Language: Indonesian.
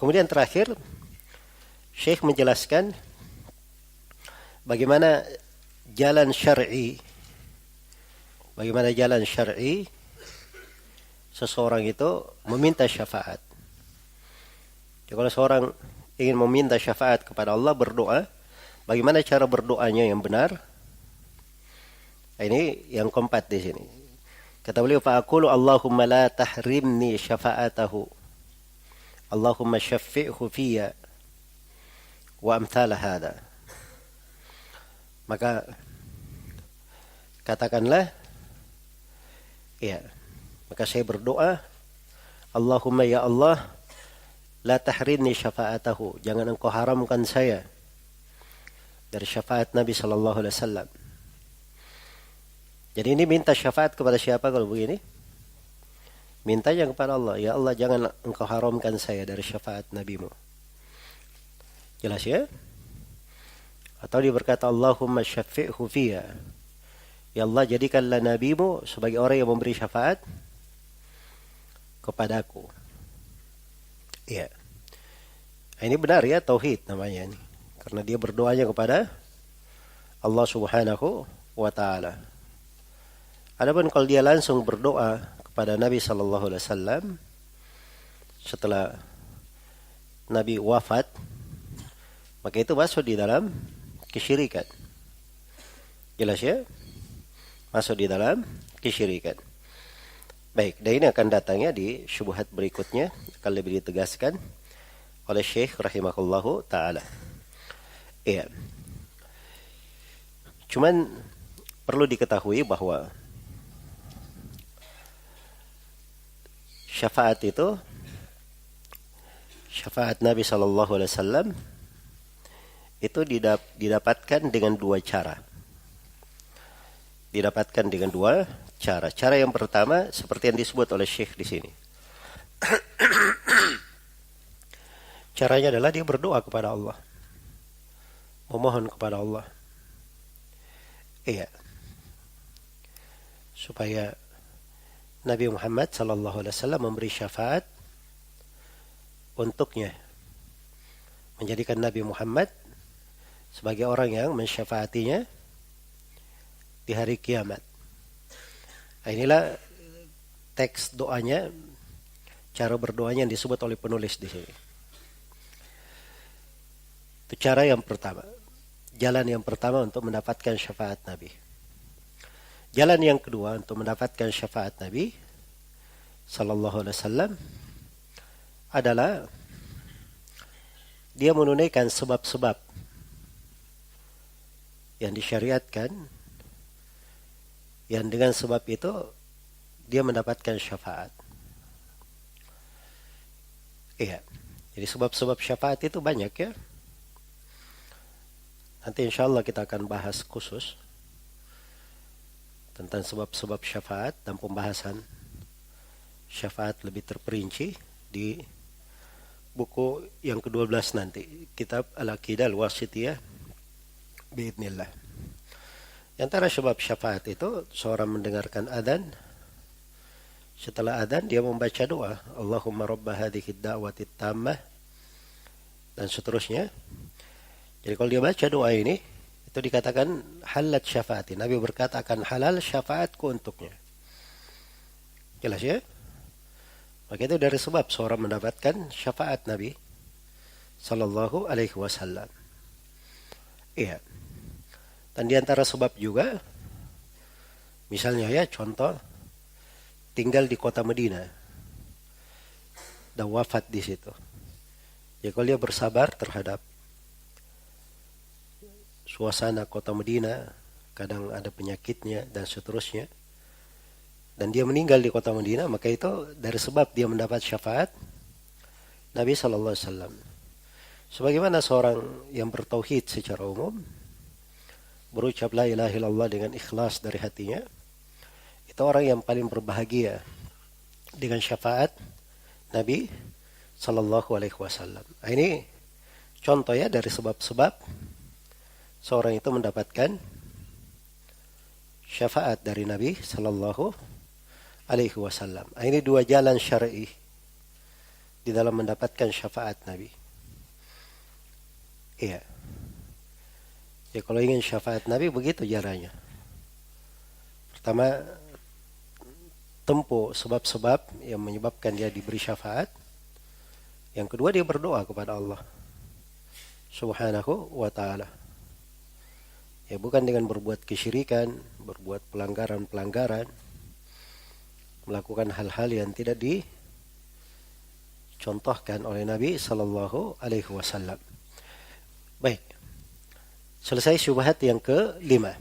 Kemudian terakhir, Syekh menjelaskan bagaimana jalan syar'i, seseorang itu meminta syafaat. Jadi kalau seorang ingin meminta syafaat kepada Allah, berdoa, bagaimana cara berdoanya yang benar? Ini yang keempat di sini. Kata beliau, fa'aqulu Allahumma la tahrimni syafa'atahu. Allahumma syaffi'hu fiyya wa amthala hadha. Maka katakanlah, ya, maka saya berdoa, Allahumma ya Allah, la tahrimni syafa'atahu. Jangan engkau haramkan saya dari syafaat Nabi sallallahu alaihi wasallam. Jadi ini minta syafaat kepada siapa kalau begini? Mintanya kepada Allah. Ya Allah, jangan engkau haramkan saya dari syafaat Nabimu. Jelas ya? Atau dia berkata, Allahumma syaffi'hu fiyya. Ya Allah, jadikanlah Nabimu sebagai orang yang memberi syafaat kepadaku. Ya. Ini benar ya, tauhid namanya ini. Karena dia berdoanya kepada Allah Subhanahu wa ta'ala. Adapun kalau dia langsung berdoa kepada Nabi sallallahu alaihi wasallam setelah Nabi wafat, maka itu masuk di dalam kesyirikan. Jelas ya? Masuk di dalam kesyirikan. Baik, dan ini akan datangnya di syubhat berikutnya, akan lebih ditegaskan oleh Syekh rahimahullahu ta'ala. Iya. Cuman perlu diketahui bahwa syafaat itu, syafaat Nabi sallallahu alaihi wasallam itu didapatkan dengan dua cara. Didapatkan dengan dua cara. Cara yang pertama seperti yang disebut oleh Syekh di sini. Caranya adalah dia berdoa kepada Allah. Memohon kepada Allah. Iya. Supaya Nabi Muhammad sallallahu alaihi wasallam memberi syafaat untuknya. Menjadikan Nabi Muhammad sebagai orang yang mensyafaatinya di hari kiamat. Inilah teks doanya, cara berdoanya yang disebut oleh penulis di sini. Itu cara yang pertama. Jalan yang pertama untuk mendapatkan syafaat Nabi. Jalan yang kedua untuk mendapatkan syafaat Nabi sallallahu alaihi wasallam adalah dia menunaikan sebab-sebab yang disyariatkan, yang dengan sebab itu dia mendapatkan syafaat. Iya. Jadi sebab-sebab syafaat itu banyak ya. Nanti insyaallah kita akan bahas khusus tentang sebab-sebab syafaat dan pembahasan syafaat lebih terperinci di buku yang ke-12 nanti, kitab Al-Aqidah Al-Wasithiyah biidznillah. Antara sebab syafaat itu seorang mendengarkan adzan, setelah adzan dia membaca doa, Allahumma rabba hadhihi ad-da'wati tammah, dan seterusnya. Jadi kalau dia baca doa ini, itu dikatakan halat syafaati. Nabi berkata akan halal syafaatku untuknya. Jelas ya? Maka itu dari sebab seorang mendapatkan syafaat Nabi sallallahu alaihi wasallam. Iya. Dan di antara sebab juga, misalnya ya contoh, tinggal di kota Madinah dan wafat di situ. Ya kalau dia bersabar terhadap suasana kota Madinah, kadang ada penyakitnya dan seterusnya, dan dia meninggal di kota Madinah, maka itu dari sebab dia mendapat syafaat Nabi sallallahu alaihi wasallam. Sebagaimana seorang yang bertauhid secara umum berucap la ilaha illallah dengan ikhlas dari hatinya, itu orang yang paling berbahagia dengan syafaat Nabi sallallahu alaihi wasallam. Ini contoh ya dari sebab-sebab seorang itu mendapatkan syafaat dari Nabi sallallahu alaihi wasallam. Ini dua jalan syar'i di dalam mendapatkan syafaat Nabi. Iya. Ya kalau ingin syafaat Nabi begitu caranya. Pertama, tempuh sebab-sebab yang menyebabkan dia diberi syafaat. Yang kedua, dia berdoa kepada Allah Subhanahu wa ta'ala. Ya bukan dengan berbuat kesyirikan, berbuat pelanggaran-pelanggaran, melakukan hal-hal yang tidak dicontohkan oleh Nabi Sallallahu Alaihi Wasallam. Baik, selesai syubhat yang kelima.